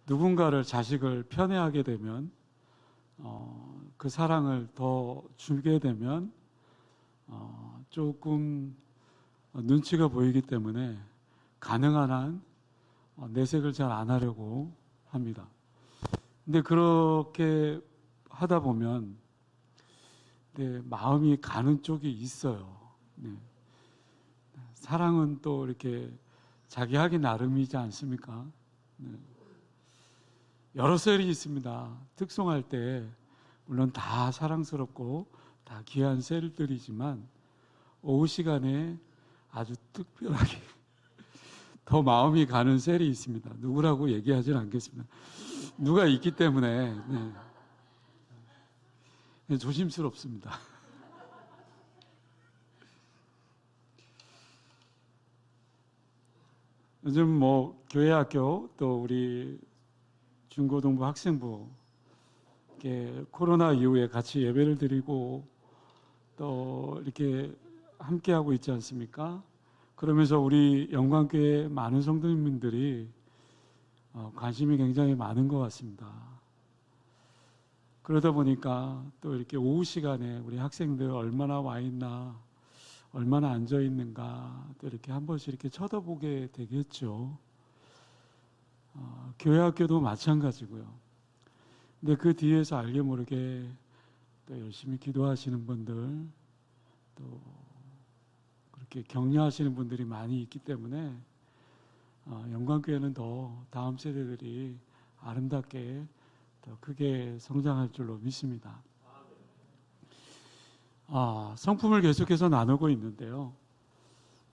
누군가를 자식을 편애하게 되면 그 사랑을 더 주게 되면 조금 눈치가 보이기 때문에 가능한 한 내색을 잘 안 하려고 합니다. 근데 그렇게 하다 보면 마음이 가는 쪽이 있어요. 네. 사랑은 또 이렇게 자기 하기 나름이지 않습니까? 네. 여러 셀이 있습니다. 특송할 때 물론 다 사랑스럽고 다 귀한 셀들이지만 오후 시간에 아주 특별하게 더 마음이 가는 셀이 있습니다. 누구라고 얘기하지는 않겠습니다. 누가 있기 때문에 조심스럽습니다. 요즘 교회 학교 또 우리 중고등부 학생부 이렇게 코로나 이후에 같이 예배를 드리고 또 이렇게 함께 하고 있지 않습니까? 그러면서 우리 영광교회 많은 성도님들이 관심이 굉장히 많은 것 같습니다. 그러다 보니까 또 이렇게 오후 시간에 우리 학생들 얼마나 와 있나, 얼마나 앉아 있는가, 또 이렇게 한 번씩 이렇게 쳐다보게 되겠죠. 교회 학교도 마찬가지고요. 근데 그 뒤에서 알게 모르게 또 열심히 기도하시는 분들, 또 그렇게 격려하시는 분들이 많이 있기 때문에 영광교회는 더 다음 세대들이 아름답게 더 크게 성장할 줄로 믿습니다. 성품을 계속해서 나누고 있는데요.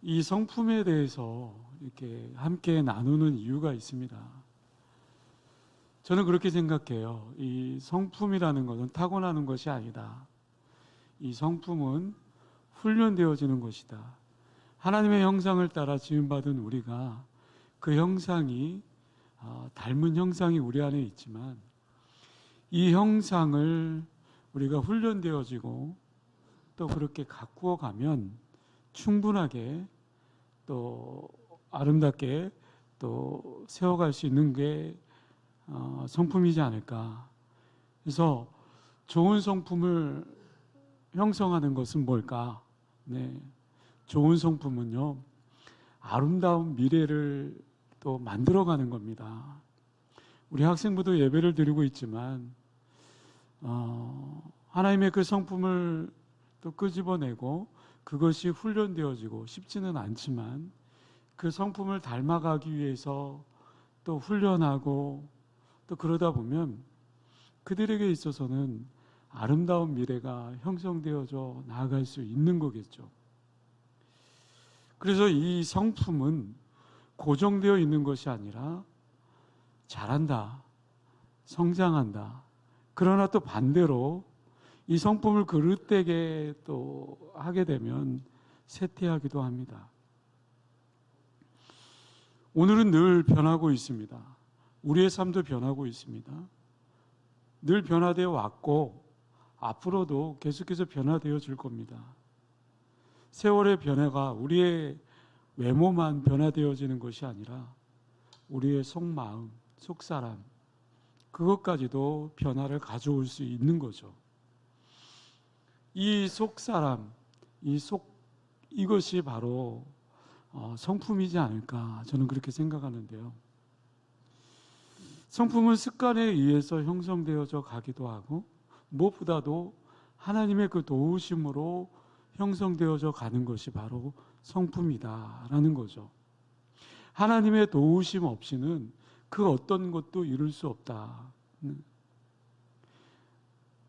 이 성품에 대해서 이렇게 함께 나누는 이유가 있습니다. 저는 그렇게 생각해요. 이 성품이라는 것은 타고나는 것이 아니다. 이 성품은 훈련되어지는 것이다. 하나님의 형상을 따라 지음받은 우리가 그 형상이 닮은 형상이 우리 안에 있지만 이 형상을 우리가 훈련되어지고 또 그렇게 가꾸어 가면 충분하게 또 아름답게 또 세워갈 수 있는 게 성품이지 않을까. 그래서 좋은 성품을 형성하는 것은 뭘까? 좋은 성품은요, 아름다운 미래를 또 만들어가는 겁니다. 우리 학생부도 예배를 드리고 있지만 하나님의 그 성품을 또 끄집어내고 그것이 훈련되어지고 쉽지는 않지만 그 성품을 닮아가기 위해서 또 훈련하고 또 그러다 보면 그들에게 있어서는 아름다운 미래가 형성되어져 나아갈 수 있는 거겠죠. 그래서 이 성품은 고정되어 있는 것이 아니라 자란다, 성장한다. 그러나 또 반대로 이 성품을 그릇되게 또 하게 되면 쇠퇴하기도 합니다. 오늘은 늘 변하고 있습니다. 우리의 삶도 변하고 있습니다. 늘 변화되어 왔고 앞으로도 계속해서 변화되어 질 겁니다. 세월의 변화가 우리의 외모만 변화되어지는 것이 아니라 우리의 속마음, 속사람 그것까지도 변화를 가져올 수 있는 거죠. 이 속사람, 이것이 바로 성품이지 않을까 저는 그렇게 생각하는데요. 성품은 습관에 의해서 형성되어져 가기도 하고 무엇보다도 하나님의 그 도우심으로 형성되어져 가는 것이 바로 성품이다라는 거죠. 하나님의 도우심 없이는 그 어떤 것도 이룰 수 없다.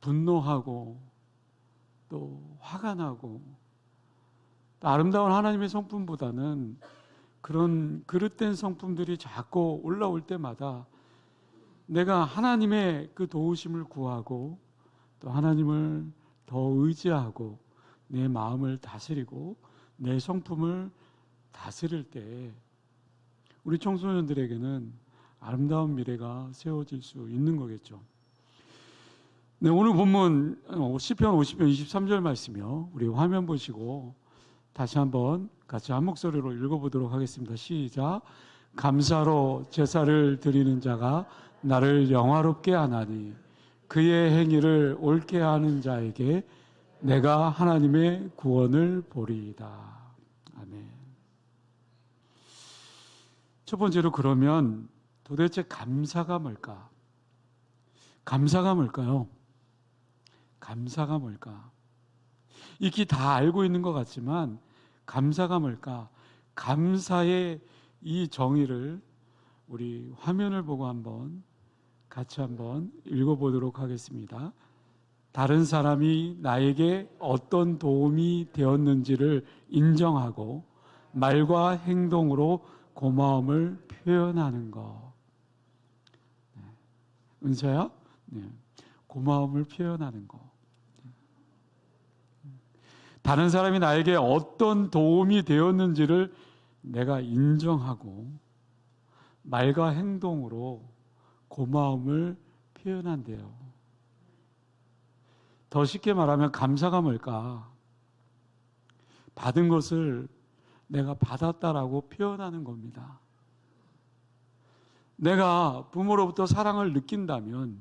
분노하고 또 화가 나고 또 아름다운 하나님의 성품보다는 그런 그릇된 성품들이 자꾸 올라올 때마다 내가 하나님의 그 도우심을 구하고 또 하나님을 더 의지하고 내 마음을 다스리고 내 성품을 다스릴 때 우리 청소년들에게는 아름다운 미래가 세워질 수 있는 거겠죠. 오늘 본문 시편 50편 23절 말씀이요. 우리 화면 보시고 다시 한번 같이 한 목소리로 읽어보도록 하겠습니다. 시작. 감사로 제사를 드리는 자가 나를 영화롭게 하나니 그의 행위를 옳게 하는 자에게 내가 하나님의 구원을 보리이다. 아멘. 첫 번째로, 그러면 도대체 감사가 뭘까? 감사가 뭘까요? 감사가 뭘까? 익히 다 알고 있는 것 같지만 감사가 뭘까? 감사의 이 정의를 우리 화면을 보고 같이 한번 읽어보도록 하겠습니다. 다른 사람이 나에게 어떤 도움이 되었는지를 인정하고 말과 행동으로 고마움을 표현하는 것. 은서야? 네. 고마움을 표현하는 것. 다른 사람이 나에게 어떤 도움이 되었는지를 내가 인정하고 말과 행동으로 고마움을 표현한대요. 더 쉽게 말하면 감사가 뭘까? 받은 것을 내가 받았다라고 표현하는 겁니다. 내가 부모로부터 사랑을 느낀다면,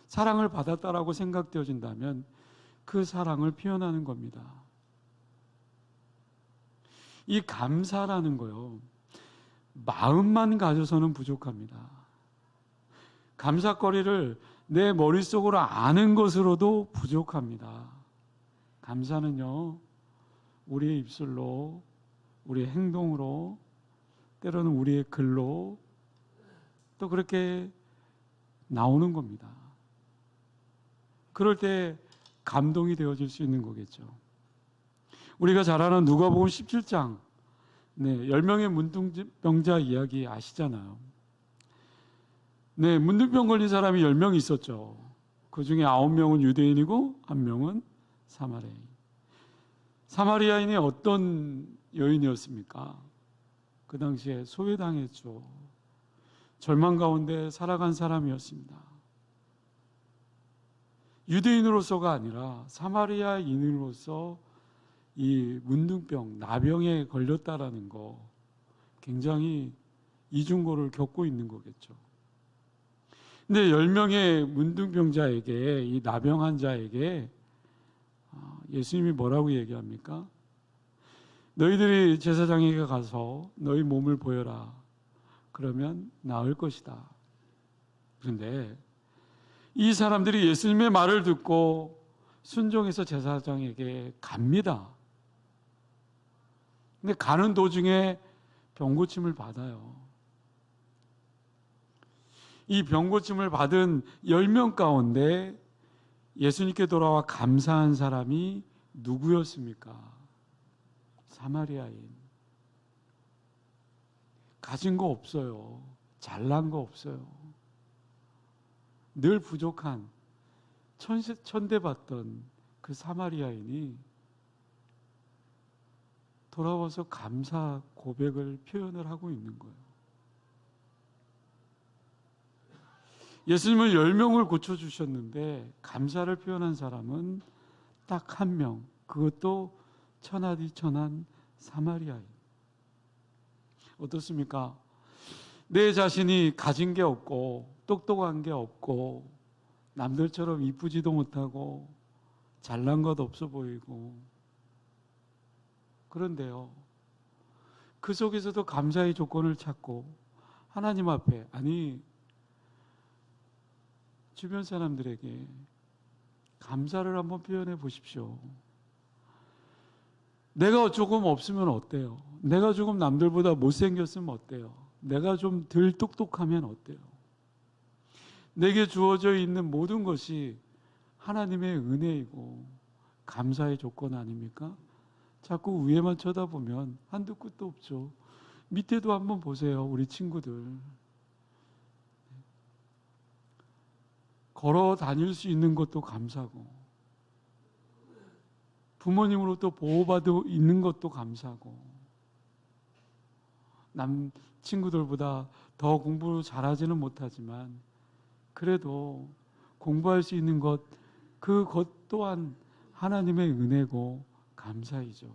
사랑을 받았다라고 생각되어진다면 그 사랑을 표현하는 겁니다. 이 감사라는 거요, 마음만 가져서는 부족합니다. 감사거리를 내 머릿속으로 아는 것으로도 부족합니다. 감사는요, 우리의 입술로, 우리의 행동으로, 때로는 우리의 글로 또 그렇게 나오는 겁니다. 그럴 때 감동이 되어질 수 있는 거겠죠. 우리가 잘 아는 누가복음 17장, 10명의 문둥병자 이야기 아시잖아요. 문둥병 걸린 사람이 10명 있었죠. 그 중에 9명은 유대인이고 1명은 사마리아인. 사마리아인이 어떤 여인이었습니까? 그 당시에 소외당했죠. 절망 가운데 살아간 사람이었습니다. 유대인으로서가 아니라 사마리아인으로서 이 문둥병, 나병에 걸렸다라는 거, 굉장히 이중고를 겪고 있는 거겠죠. 근데 10명의 문둥병자에게, 이 나병 환자에게 예수님이 뭐라고 얘기합니까? 너희들이 제사장에게 가서 너희 몸을 보여라. 그러면 나을 것이다. 그런데 이 사람들이 예수님의 말을 듣고 순종해서 제사장에게 갑니다. 근데 가는 도중에 병고침을 받아요. 이 병고침을 받은 10명 가운데 예수님께 돌아와 감사한 사람이 누구였습니까? 사마리아인. 가진 거 없어요. 잘난 거 없어요. 늘 부족한, 천대받던 그 사마리아인이 돌아와서 감사 고백을 표현을 하고 있는 거예요. 예수님은 10명을 고쳐주셨는데 감사를 표현한 사람은 딱 1명, 그것도 천하디 천한 사마리아인. 어떻습니까? 내 자신이 가진 게 없고 똑똑한 게 없고 남들처럼 이쁘지도 못하고 잘난 것 없어 보이고, 그런데요, 그 속에서도 감사의 조건을 찾고 하나님 앞에, 아니 주변 사람들에게 감사를 한번 표현해 보십시오. 내가 조금 없으면 어때요? 내가 조금 남들보다 못생겼으면 어때요? 내가 좀 덜 똑똑하면 어때요? 내게 주어져 있는 모든 것이 하나님의 은혜이고 감사의 조건 아닙니까? 자꾸 위에만 쳐다보면 한두 끝도 없죠. 밑에도 한번 보세요. 우리 친구들. 걸어 다닐 수 있는 것도 감사고, 부모님으로부터 보호받고 있는 것도 감사고, 남 친구들보다 더 공부 잘하지는 못하지만 그래도 공부할 수 있는 것, 그것 또한 하나님의 은혜고 감사이죠.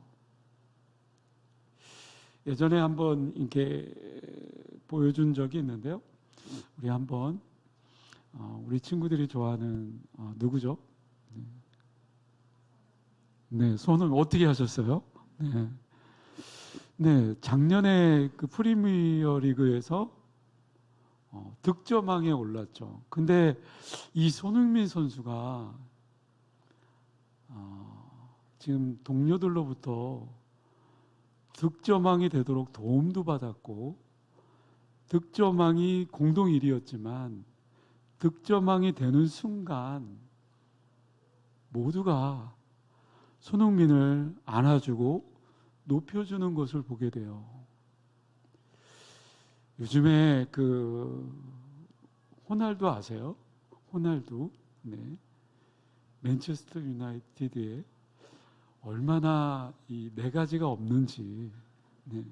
예전에 한번 이렇게 보여준 적이 있는데요. 우리 한번 우리 친구들이 좋아하는 누구죠? 네, 손을 어떻게 하셨어요? 네, 네, 작년에 그 프리미어 리그에서 득점왕에 올랐죠. 근데 이 손흥민 선수가 지금 동료들로부터 득점왕이 되도록 도움도 받았고 득점왕이 공동 1위였지만 득점왕이 되는 순간 모두가 손흥민을 안아주고 높여주는 것을 보게 돼요. 요즘에 그 호날두 아세요? 호날두, 네, 맨체스터 유나이티드에 얼마나 이 네 가지가 없는지, 네.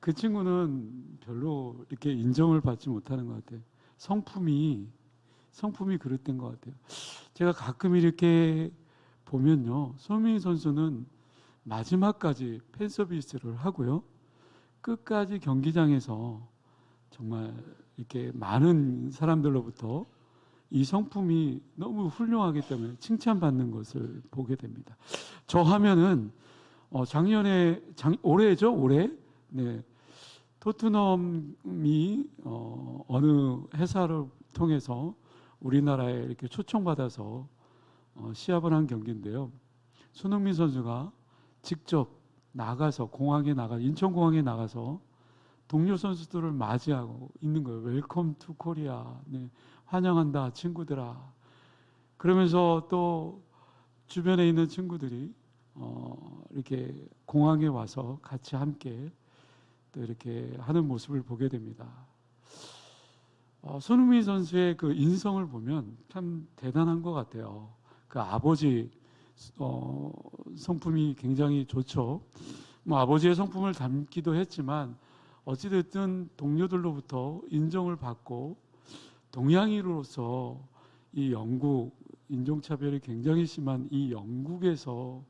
그 친구는 별로 이렇게 인정을 받지 못하는 것 같아요. 성품이 그릇된 것 같아요. 제가 가끔 이렇게 보면요, 손흥민 선수는 마지막까지 팬 서비스를 하고요, 끝까지 경기장에서 정말 이렇게 많은 사람들로부터 이 성품이 너무 훌륭하기 때문에 칭찬받는 것을 보게 됩니다. 저 화면은 올해, 네, 토트넘이 어느 회사를 통해서 우리나라에 이렇게 초청받아서 시합을 한 경기인데요. 손흥민 선수가 직접 나가서 인천공항에 나가서 동료 선수들을 맞이하고 있는 거예요. 웰컴 투 코리아. 네, 환영한다, 친구들아. 그러면서 또 주변에 있는 친구들이 이렇게 공항에 와서 같이 함께 또 이렇게 하는 모습을 보게 됩니다. 손흥민 선수의 그 인성을 보면 참 대단한 것 같아요. 그 아버지 성품이 굉장히 좋죠. 뭐 아버지의 성품을 담기도 했지만 어찌됐든 동료들로부터 인정을 받고 동양인으로서 이 영국 인종차별이 굉장히 심한 이 영국에서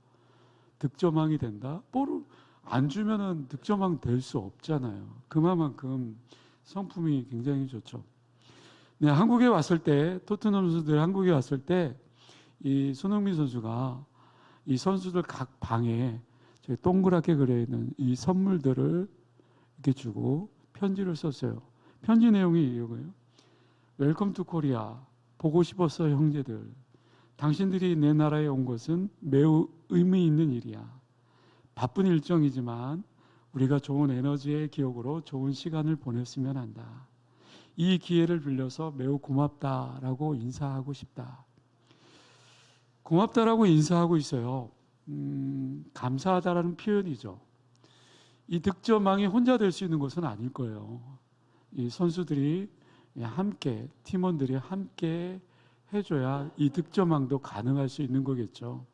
득점왕이 된다? 볼을 안 주면은 득점왕 될 수 없잖아요. 그만큼 성품이 굉장히 좋죠. 네, 한국에 왔을 때 토트넘 선수들이 한국에 왔을 때 이 손흥민 선수가 이 선수들 각 방에 저희 동그랗게 그려 있는 이 선물들을 이렇게 주고 편지를 썼어요. 편지 내용이 이거예요. 웰컴 투 코리아. 보고 싶었어 형제들. 당신들이 내 나라에 온 것은 매우 의미 있는 일이야. 바쁜 일정이지만 우리가 좋은 에너지의 기억으로 좋은 시간을 보냈으면 한다. 이 기회를 빌려서 매우 고맙다라고 인사하고 싶다. 고맙다라고 인사하고 있어요. 감사하다라는 표현이죠. 이 득점왕이 혼자 될 수 있는 것은 아닐 거예요. 이 선수들이 함께, 팀원들이 함께 해줘야 이 득점왕도 가능할 수 있는 거겠죠.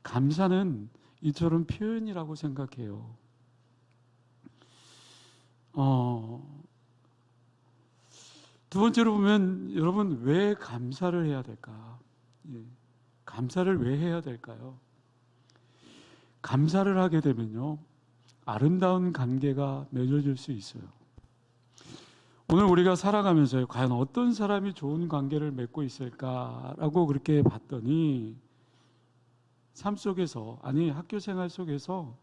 감사는 이처럼 표현이라고 생각해요. 두 번째로 보면 여러분 왜 감사를 해야 될까? 감사를 왜 해야 될까요? 감사를 하게 되면요, 아름다운 관계가 맺어질 수 있어요. 오늘 우리가 살아가면서 과연 어떤 사람이 좋은 관계를 맺고 있을까라고 그렇게 봤더니 삶 속에서, 아니 학교 생활 속에서,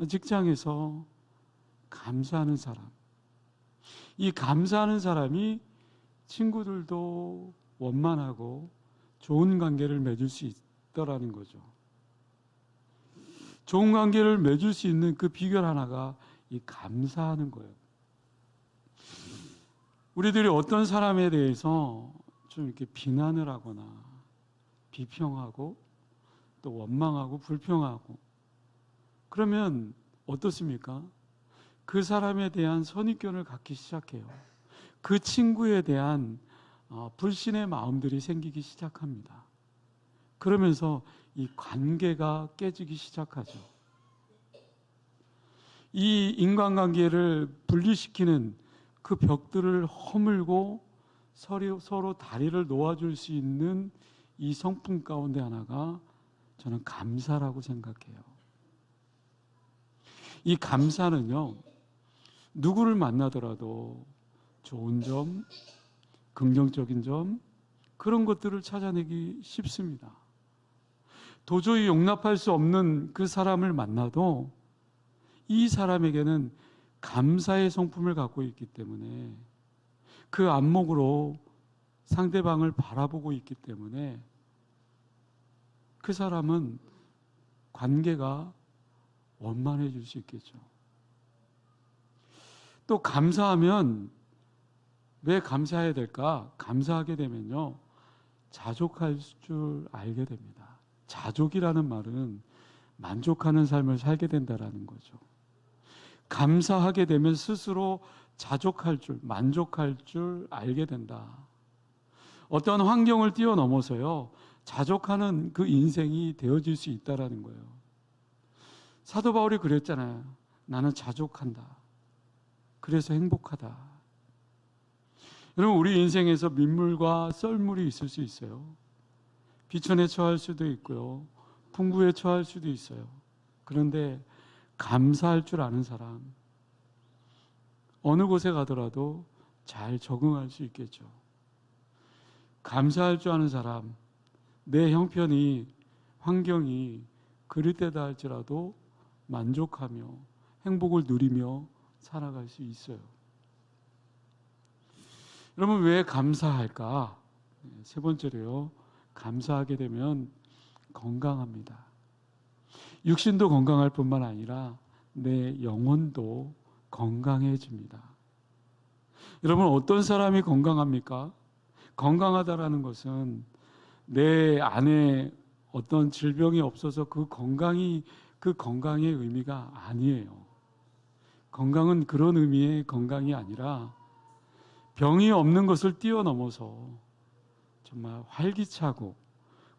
직장에서 감사하는 사람, 이 감사하는 사람이 친구들도 원만하고 좋은 관계를 맺을 수 있더라는 거죠. 좋은 관계를 맺을 수 있는 그 비결 하나가 이 감사하는 거예요. 우리들이 어떤 사람에 대해서 좀 이렇게 비난을 하거나 비평하고 또 원망하고 불평하고 그러면 어떻습니까? 그 사람에 대한 선입견을 갖기 시작해요. 그 친구에 대한 불신의 마음들이 생기기 시작합니다. 그러면서 이 관계가 깨지기 시작하죠. 이 인간관계를 분리시키는 그 벽들을 허물고 서로 다리를 놓아줄 수 있는 이 성품 가운데 하나가 저는 감사라고 생각해요. 이 감사는요, 누구를 만나더라도 좋은 점, 긍정적인 점, 그런 것들을 찾아내기 쉽습니다. 도저히 용납할 수 없는 그 사람을 만나도 이 사람에게는 감사의 성품을 갖고 있기 때문에, 그 안목으로 상대방을 바라보고 있기 때문에 그 사람은 관계가 원만해질 수 있겠죠. 또 감사하면 왜 감사해야 될까? 감사하게 되면요, 자족할 줄 알게 됩니다. 자족이라는 말은 만족하는 삶을 살게 된다라는 거죠. 감사하게 되면 스스로 자족할 줄, 만족할 줄 알게 된다. 어떤 환경을 뛰어넘어서요, 자족하는 그 인생이 되어질 수 있다라는 거예요. 사도 바울이 그랬잖아요. 나는 자족한다. 그래서 행복하다. 여러분, 우리 인생에서 민물과 썰물이 있을 수 있어요. 비천에 처할 수도 있고요, 풍부에 처할 수도 있어요. 그런데 감사할 줄 아는 사람, 어느 곳에 가더라도 잘 적응할 수 있겠죠. 감사할 줄 아는 사람, 내 형편이, 환경이 그릴 때다 할지라도 만족하며 행복을 누리며 살아갈 수 있어요. 여러분, 왜 감사할까? 세 번째로요, 감사하게 되면 건강합니다. 육신도 건강할 뿐만 아니라 내 영혼도 건강해집니다. 여러분, 어떤 사람이 건강합니까? 건강하다라는 것은 내 안에 어떤 질병이 없어서 그 건강의 의미가 아니에요. 건강은 그런 의미의 건강이 아니라 병이 없는 것을 뛰어넘어서 정말 활기차고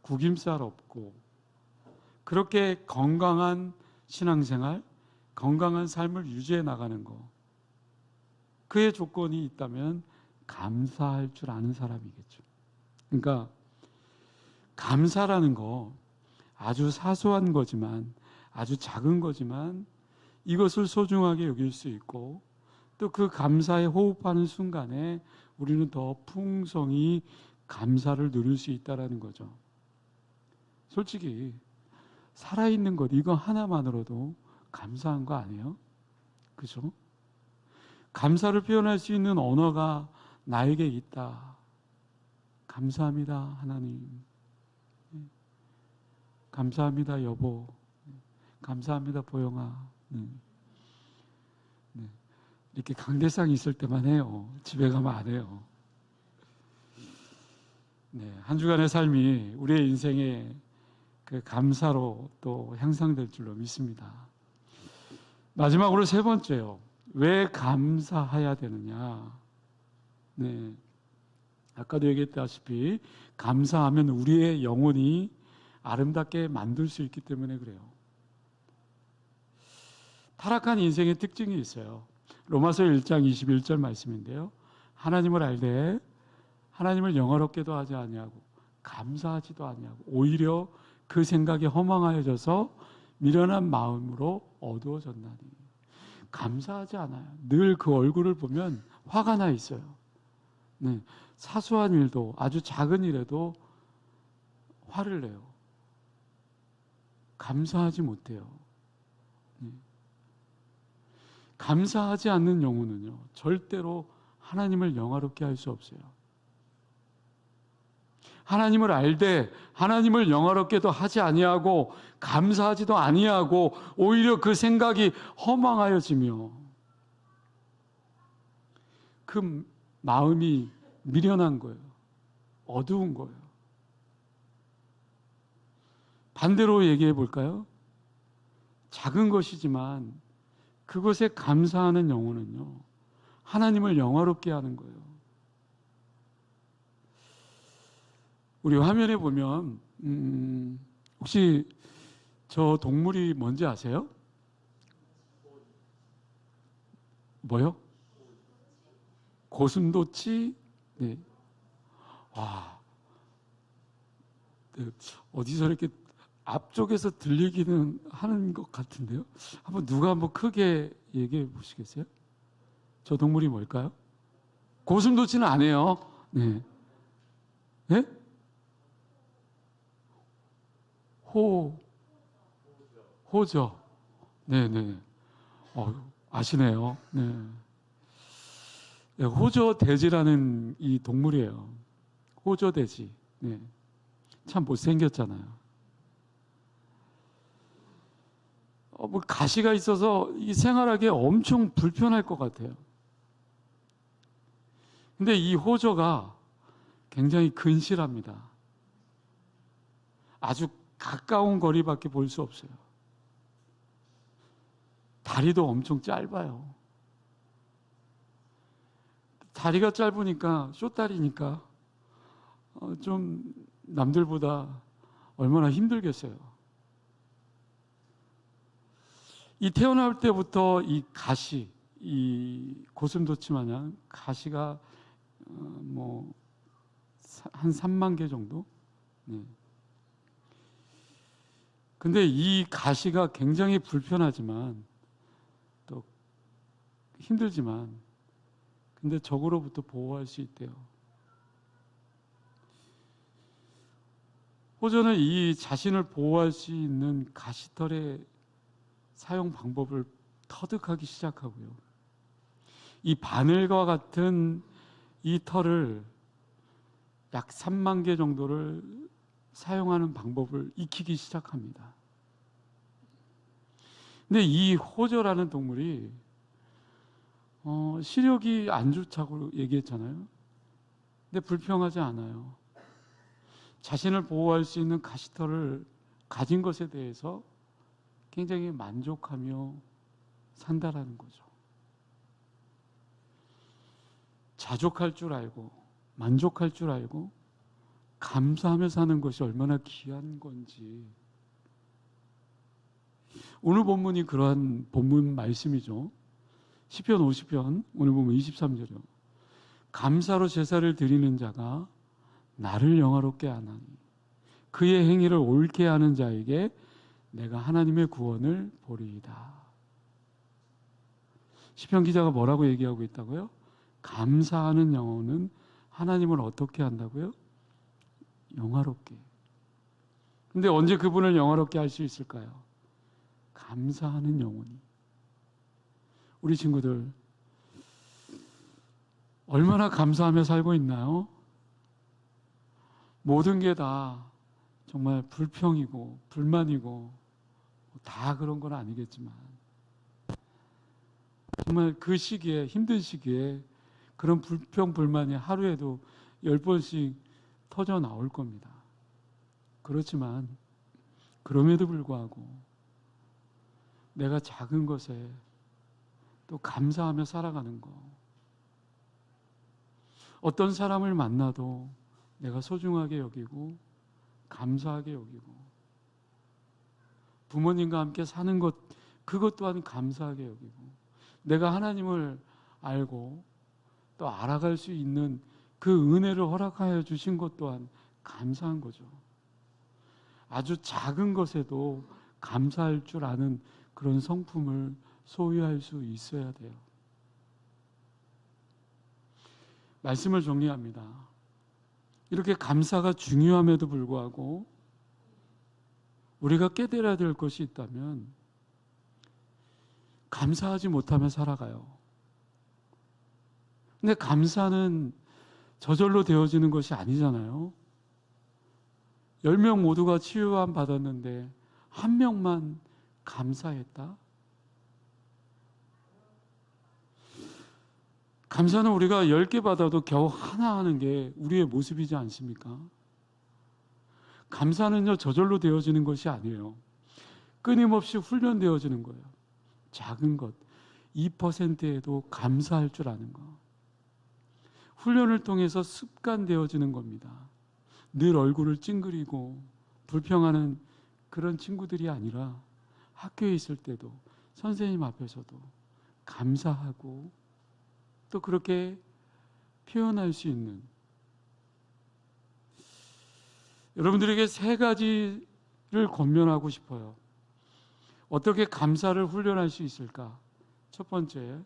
구김살 없고 그렇게 건강한 신앙생활, 건강한 삶을 유지해 나가는 것, 그의 조건이 있다면 감사할 줄 아는 사람이겠죠. 그러니까 감사라는 거 아주 사소한 거지만, 아주 작은 거지만 이것을 소중하게 여길 수 있고, 또 그 감사에 호흡하는 순간에 우리는 더 풍성히 감사를 누릴 수 있다는 거죠. 솔직히 살아있는 것, 이거 하나만으로도 감사한 거 아니에요? 그죠? 감사를 표현할 수 있는 언어가 나에게 있다. 감사합니다, 하나님. 감사합니다, 여보. 감사합니다, 보영아. 이렇게 강대상이 있을 때만 해요. 집에 가면 안 해요. 한 주간의 삶이 우리의 인생의 그 감사로 또 향상될 줄로 믿습니다. 마지막으로 세 번째요. 왜 감사해야 되느냐? 아까도 얘기했다시피 감사하면 우리의 영혼이 아름답게 만들 수 있기 때문에 그래요. 타락한 인생의 특징이 있어요. 로마서 1장 21절 말씀인데요. 하나님을 알되 하나님을 영화롭게도 하지 아니하고 감사하지도 아니하고 오히려 그 생각이 허망하여져서 미련한 마음으로 어두워졌나니. 감사하지 않아요. 늘 그 얼굴을 보면 화가 나 있어요. 사소한 일도, 아주 작은 일에도 화를 내요. 감사하지 못해요. 감사하지 않는 영혼은요, 절대로 하나님을 영화롭게 할 수 없어요. 하나님을 알되 하나님을 영화롭게도 하지 아니하고 감사하지도 아니하고 오히려 그 생각이 허망하여지며 그 마음이 미련한 거예요. 어두운 거예요. 반대로 얘기해 볼까요? 작은 것이지만 그것에 감사하는 영혼은요, 하나님을 영화롭게 하는 거예요. 우리 화면에 보면 혹시 저 동물이 뭔지 아세요? 뭐요? 고슴도치? 네. 와, 어디서 이렇게 앞쪽에서 들리기는 하는 것 같은데요. 누가 한번 크게 얘기해 보시겠어요? 저 동물이 뭘까요? 고슴도치는 안 해요. 네. 네? 호저. 네네. 아시네요. 네. 네, 호저돼지라는 이 동물이에요. 호저돼지. 네. 참 못생겼잖아요. 뭐 가시가 있어서 이 생활하기에 엄청 불편할 것 같아요. 근데 이 호저가 굉장히 근실합니다. 아주 가까운 거리밖에 볼 수 없어요. 다리도 엄청 짧아요. 다리가 짧으니까, 쇼다리니까, 좀 남들보다 얼마나 힘들겠어요. 이 태어날 때부터 이 가시, 이 고슴도치 마냥 가시가 뭐 한 3만 개 정도? 네. 근데 이 가시가 굉장히 불편하지만 또 힘들지만 근데 적으로부터 보호할 수 있대요. 호저는 이 자신을 보호할 수 있는 가시털의 사용 방법을 터득하기 시작하고요. 이 바늘과 같은 이 털을 약 3만 개 정도를 사용하는 방법을 익히기 시작합니다. 근데 이 호저라는 동물이 시력이 안 좋다고 얘기했잖아요. 근데 불평하지 않아요. 자신을 보호할 수 있는 가시털을 가진 것에 대해서 굉장히 만족하며 산다라는 거죠. 자족할 줄 알고 만족할 줄 알고 감사하며 사는 것이 얼마나 귀한 건지. 오늘 본문이 그러한 본문 말씀이죠. 시편 50편 오늘 보면 23절이요. 감사로 제사를 드리는 자가 나를 영화롭게 하나니 그의 행위를 옳게 하는 자에게 내가 하나님의 구원을 보리이다. 시편 기자가 뭐라고 얘기하고 있다고요? 감사하는 영혼은 하나님을 어떻게 한다고요? 영화롭게. 근데 언제 그분을 영화롭게 할 수 있을까요? 감사하는 영혼이. 우리 친구들 얼마나 감사하며 살고 있나요? 모든 게 다 정말 불평이고 불만이고 다 그런 건 아니겠지만 정말 그 시기에 힘든 시기에 그런 불평 불만이 하루에도 10번씩 터져 나올 겁니다. 그렇지만 그럼에도 불구하고 내가 작은 것에 또 감사하며 살아가는 거. 어떤 사람을 만나도 내가 소중하게 여기고 감사하게 여기고 부모님과 함께 사는 것 그것 또한 감사하게 여기고 내가 하나님을 알고 또 알아갈 수 있는 그 은혜를 허락하여 주신 것 또한 감사한 거죠. 아주 작은 것에도 감사할 줄 아는 그런 성품을 소유할 수 있어야 돼요. 말씀을 정리합니다. 이렇게 감사가 중요함에도 불구하고 우리가 깨달아야 될 것이 있다면 감사하지 못하며 살아가요. 근데 감사는 저절로 되어지는 것이 아니잖아요. 10명 모두가 치유함 받았는데 한 명만 감사했다? 감사는 우리가 10개 받아도 겨우 하나 하는 게 우리의 모습이지 않습니까? 감사는요, 저절로 되어지는 것이 아니에요. 끊임없이 훈련되어지는 거예요. 작은 것, 2%에도 감사할 줄 아는 것. 훈련을 통해서 습관되어지는 겁니다. 늘 얼굴을 찡그리고 불평하는 그런 친구들이 아니라 학교에 있을 때도 선생님 앞에서도 감사하고 또 그렇게 표현할 수 있는 여러분들에게 3가지 권면하고 싶어요. 어떻게 감사를 훈련할 수 있을까? 첫 번째,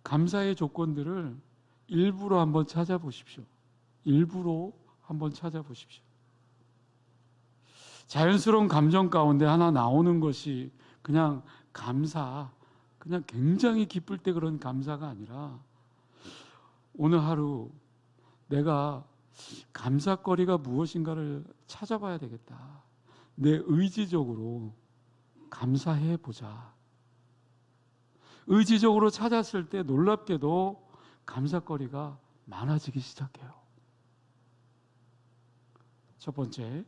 감사의 조건들을 일부러 한번 찾아보십시오. 일부러 한번 찾아보십시오. 자연스러운 감정 가운데 하나 나오는 것이 그냥 감사, 그냥 굉장히 기쁠 때 그런 감사가 아니라 오늘 하루 내가 감사거리가 무엇인가를 찾아봐야 되겠다. 내 의지적으로 감사해 보자. 의지적으로 찾았을 때 놀랍게도 감사거리가 많아지기 시작해요. 첫 번째,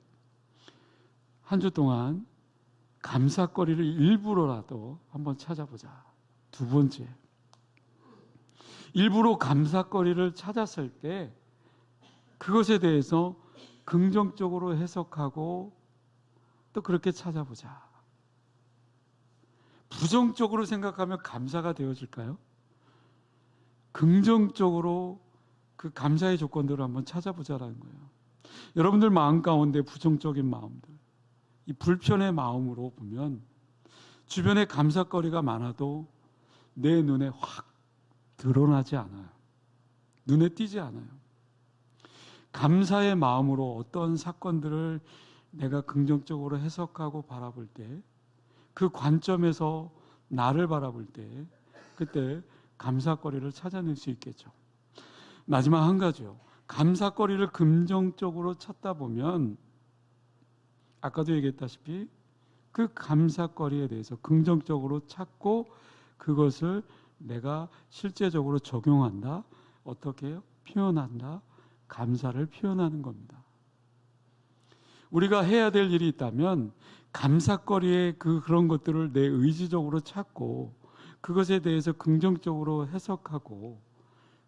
한 주 동안 감사거리를 일부러라도 한번 찾아보자. 두 번째, 일부러 감사거리를 찾았을 때 그것에 대해서 긍정적으로 해석하고 또 그렇게 찾아보자. 부정적으로 생각하면 감사가 되어질까요? 긍정적으로 그 감사의 조건들을 한번 찾아보자라는 거예요. 여러분들 마음 가운데 부정적인 마음들, 이 불편의 마음으로 보면 주변에 감사거리가 많아도 내 눈에 확 드러나지 않아요. 눈에 띄지 않아요. 감사의 마음으로 어떤 사건들을 내가 긍정적으로 해석하고 바라볼 때, 그 관점에서 나를 바라볼 때 그때 감사거리를 찾아낼 수 있겠죠. 마지막 한 가지요. 감사거리를 긍정적으로 찾다 보면 아까도 얘기했다시피 그 감사거리에 대해서 긍정적으로 찾고 그것을 내가 실제적으로 적용한다. 어떻게 해요? 표현한다. 감사를 표현하는 겁니다. 우리가 해야 될 일이 있다면 감사거리의 그런 것들을 내 의지적으로 찾고 그것에 대해서 긍정적으로 해석하고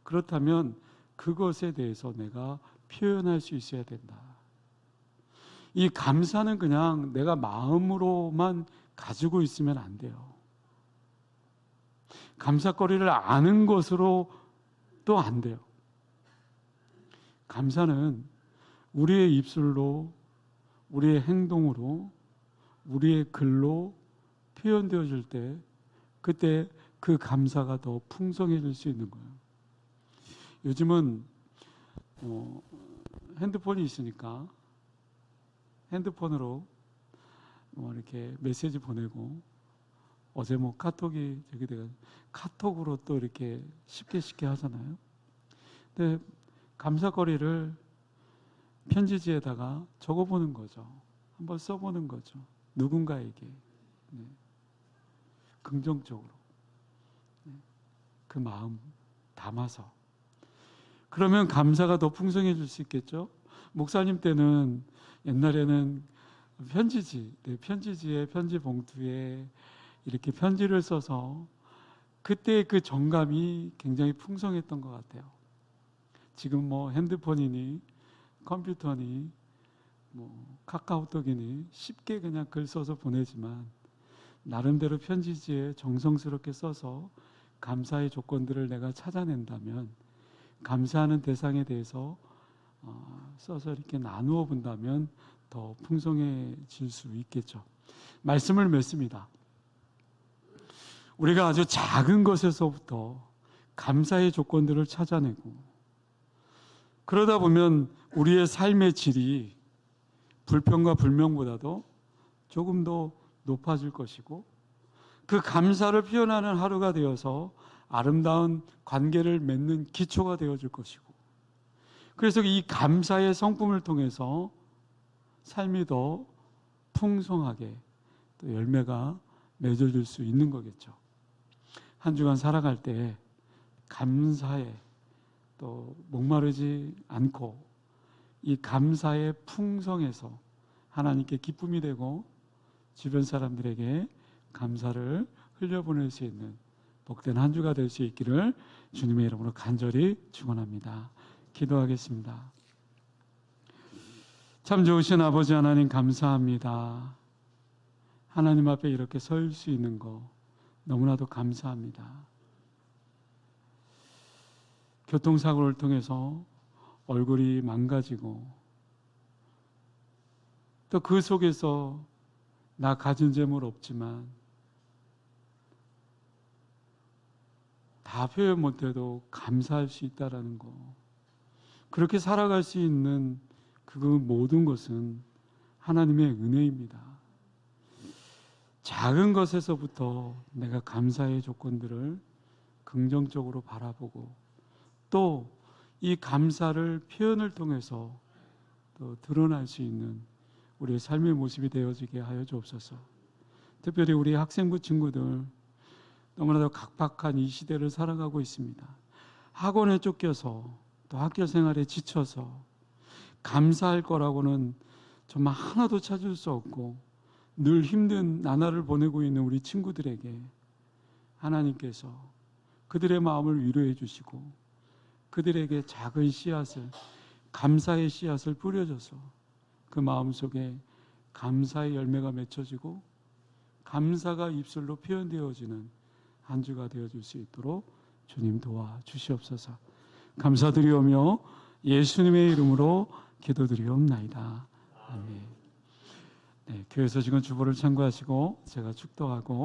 그렇다면 그것에 대해서 내가 표현할 수 있어야 된다. 이 감사는 그냥 내가 마음으로만 가지고 있으면 안 돼요. 감사거리를 아는 것으로 또 안 돼요. 감사는 우리의 입술로, 우리의 행동으로, 우리의 글로 표현되어질 때 그때 그 감사가 더 풍성해질 수 있는 거예요. 요즘은 핸드폰이 있으니까 핸드폰으로 이렇게 메시지 보내고 어제 카톡이 저기 돼가 카톡으로 또 이렇게 쉽게 하잖아요. 근데 감사거리를 편지지에다가 적어보는 거죠. 한번 써보는 거죠. 누군가에게 긍정적으로 그 마음 담아서 그러면 감사가 더 풍성해질 수 있겠죠. 목사님 때는 옛날에는 편지지에 편지 봉투에 이렇게 편지를 써서 그때 그 정감이 굉장히 풍성했던 것 같아요. 지금 핸드폰이니 컴퓨터니 카카오톡이니 쉽게 그냥 글 써서 보내지만 나름대로 편지지에 정성스럽게 써서 감사의 조건들을 내가 찾아낸다면 감사하는 대상에 대해서 써서 이렇게 나누어 본다면 더 풍성해질 수 있겠죠. 말씀을 맺습니다. 우리가 아주 작은 것에서부터 감사의 조건들을 찾아내고 그러다 보면 우리의 삶의 질이 불평과 불명보다도 조금 더 높아질 것이고 그 감사를 표현하는 하루가 되어서 아름다운 관계를 맺는 기초가 되어줄 것이고 그래서 이 감사의 성품을 통해서 삶이 더 풍성하게 또 열매가 맺어질 수 있는 거겠죠. 한 주간 살아갈 때 감사에 또 목마르지 않고 이 감사의 풍성에서 하나님께 기쁨이 되고 주변 사람들에게 감사를 흘려보낼 수 있는 복된 한 주가 될 수 있기를 주님의 이름으로 간절히 축원합니다. 기도하겠습니다. 참 좋으신 아버지 하나님 감사합니다. 하나님 앞에 이렇게 설 수 있는 거 너무나도 감사합니다. 교통사고를 통해서 얼굴이 망가지고 또 그 속에서 나 가진 재물 없지만 다 표현 못해도 감사할 수 있다라는 거, 그렇게 살아갈 수 있는 그 모든 것은 하나님의 은혜입니다. 작은 것에서부터 내가 감사의 조건들을 긍정적으로 바라보고 또 이 감사를 표현을 통해서 또 드러날 수 있는 우리의 삶의 모습이 되어지게 하여 주옵소서. 특별히 우리 학생부 친구들 너무나도 각박한 이 시대를 살아가고 있습니다. 학원에 쫓겨서 또 학교 생활에 지쳐서 감사할 거라고는 정말 하나도 찾을 수 없고 늘 힘든 나날을 보내고 있는 우리 친구들에게 하나님께서 그들의 마음을 위로해 주시고 그들에게 작은 씨앗을, 감사의 씨앗을 뿌려줘서 그 마음속에 감사의 열매가 맺혀지고 감사가 입술로 표현되어지는 한 주가 되어줄 수 있도록 주님 도와주시옵소서. 감사드리오며 예수님의 이름으로 기도드리옵나이다. 아멘. 네, 교회에서 지금 주보를 참고하시고 제가 축도하고